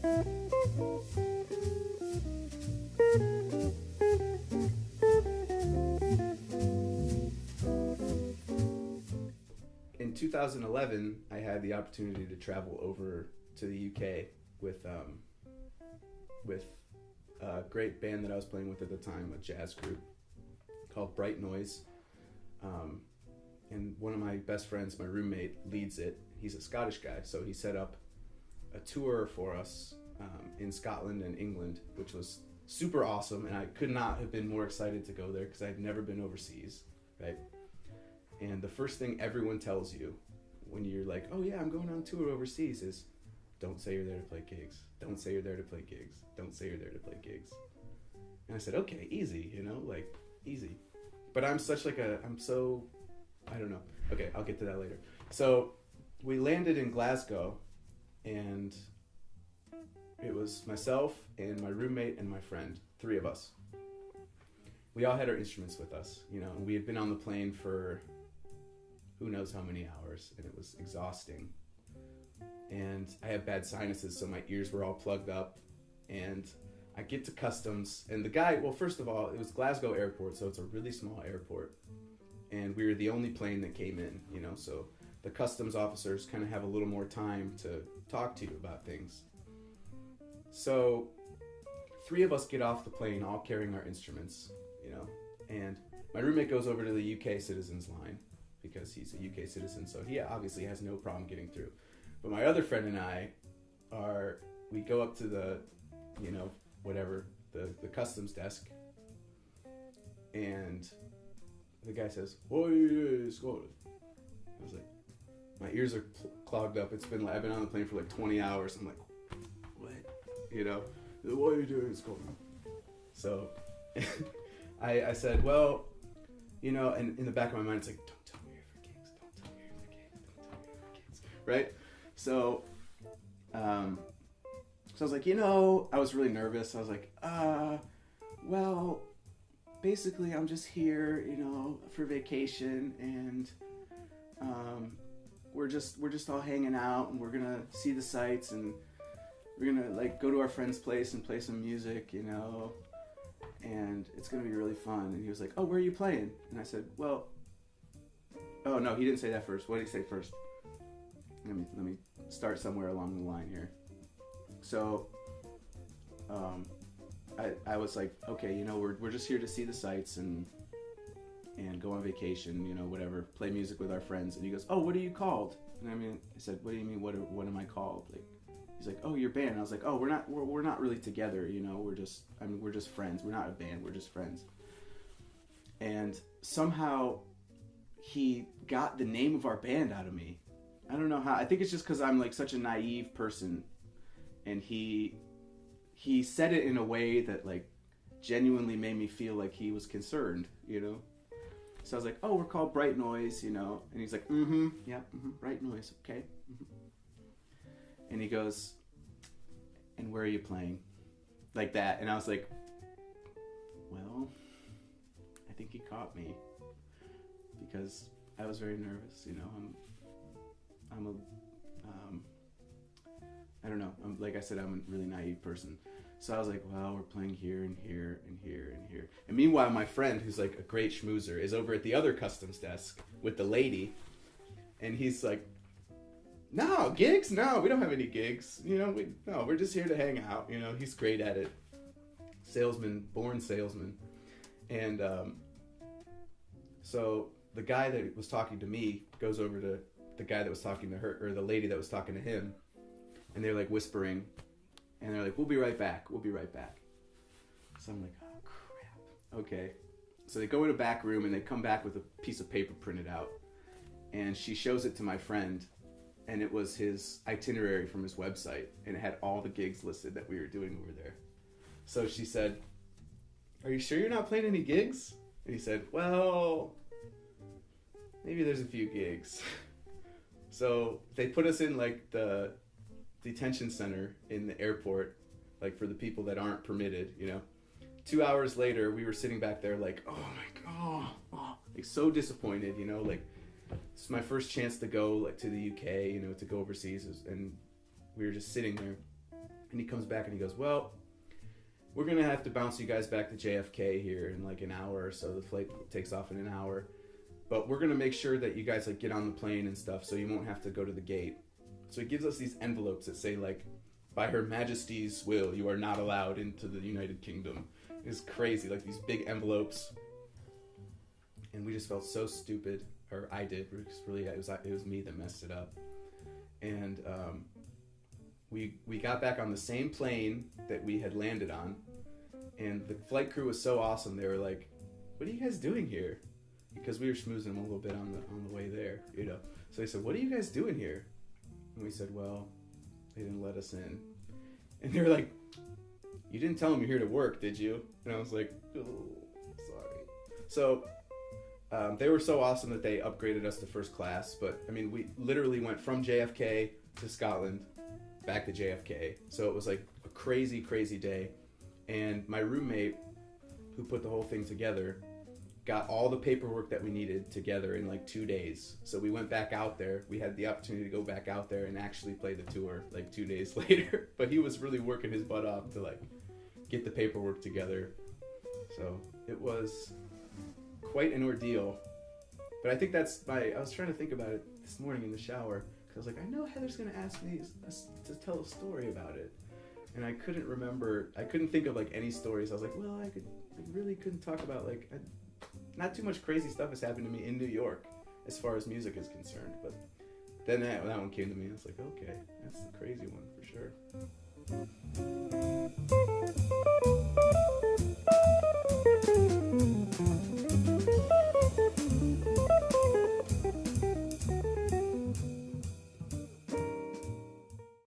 In 2011, I had the opportunity to travel over to the UK with a great band that I was playing with at the time, a jazz group called Bright Noise. And one of my best friends, my roommate, leads it. He's a Scottish guy, so he set up a tour for us in Scotland and England, which was super awesome, and I could not have been more excited to go there because I'd never been overseas, right? And the first thing everyone tells you when you're like, oh yeah, I'm going on tour overseas is, don't say you're there to play gigs. Don't say you're there to play gigs. Don't say you're there to play gigs. And I said, okay, easy, like easy. But I'm so, I don't know. Okay, I'll get to that later. So we landed in Glasgow, and it was myself and my roommate and my friend, 3 of us. We all had our instruments with us, and we had been on the plane for who knows how many hours, and it was exhausting. And I have bad sinuses, so my ears were all plugged up, and I get to customs, and the guy, well, first of all, it was Glasgow Airport, so it's a really small airport, and we were the only plane that came in, so the customs officers kind of have a little more time to talk to you about things. So 3 of us get off the plane, all carrying our instruments, and my roommate goes over to the UK citizens line because he's a UK citizen, so he obviously has no problem getting through. But my other friend and I we go up to the, the customs desk, and the guy says, "What are you Scotland?" I was like, my ears are clogged up. I've been on the plane for like 20 hours. I'm like, what? What are you doing in Scotland? So I said, well, and in the back of my mind, it's like, don't tell me you're for gigs. Don't tell me you're for gigs. Don't tell me you're for gigs. Right? So, I was like, I was really nervous. I was like, well, basically I'm just here, for vacation, and we're just all hanging out, and we're gonna see the sights, and we're gonna like go to our friend's place and play some music, and it's gonna be really fun. And he was like, oh, where are you playing? And I said, well, oh no, he didn't say that first. What did he say first? Let me start somewhere along the line here. So I was like, okay, we're just here to see the sights and go on vacation, whatever, play music with our friends. And he goes, oh, what are you called? And I said, what do you mean, what am I called? Like, he's like, oh, your band. And I was like, oh, we're not really together, we're just friends. We're not a band, we're just friends. And somehow he got the name of our band out of me. I don't know how. I think it's just because I'm like such a naive person, and he said it in a way that like genuinely made me feel like he was concerned, So I was like, oh, we're called Bright Noise, and he's like, Bright Noise, okay. And he goes, and where are you playing? Like that. And I was like, well, I think he caught me because I was very nervous, I don't know. Like I said, I'm a really naive person. So I was like, well, we're playing here and here and here and here. And meanwhile, my friend, who's like a great schmoozer, is over at the other customs desk with the lady. And he's like, no, gigs? No, we don't have any gigs. We're just here to hang out. He's great at it. Salesman, born salesman. And so the guy that was talking to me goes over to the guy that was talking to her, or the lady that was talking to him, and they're like whispering, and they're like, we'll be right back. So I'm like, oh crap. Okay. So they go in a back room, and they come back with a piece of paper printed out, and she shows it to my friend, and it was his itinerary from his website, and it had all the gigs listed that we were doing over there. So she said, are you sure you're not playing any gigs? And he said, well, maybe there's a few gigs. So they put us in like the detention center in the airport, like for the people that aren't permitted, 2 hours later, we were sitting back there like, oh my God, like so disappointed, like it's my first chance to go like to the UK, to go overseas, and we were just sitting there, And he comes back and he goes, well, we're going to have to bounce you guys back to JFK here in like an hour or so. The flight takes off in an hour. But we're going to make sure that you guys like get on the plane and stuff so you won't have to go to the gate. So he gives us these envelopes that say like, by Her Majesty's will, you are not allowed into the United Kingdom. It's crazy, like these big envelopes. And we just felt so stupid, or I did, because really it was me that messed it up. And we got back on the same plane that we had landed on, and the flight crew was so awesome. They were like, what are you guys doing here? Because we were schmoozing them a little bit on the way there, you know. So they said, what are you guys doing here? And we said, well, they didn't let us in. And they were like, you didn't tell them you're here to work, did you? And I was like, oh, sorry. So they were so awesome that they upgraded us to first class. But, I mean, we literally went from JFK to Scotland, back to JFK. So it was like a crazy, crazy day. And my roommate, who put the whole thing together, got all the paperwork that we needed together in like 2 days. So we went back out there. We had the opportunity to go back out there and actually play the tour like 2 days later. But he was really working his butt off to like get the paperwork together. So it was quite an ordeal. But I think I was trying to think about it this morning in the shower, because I was like, I know Heather's going to ask me to tell a story about it. And I couldn't think of like any stories. I was like, well, I really couldn't talk about like, not too much crazy stuff has happened to me in New York as far as music is concerned. But then that one came to me. I was like, okay, that's the crazy one for sure.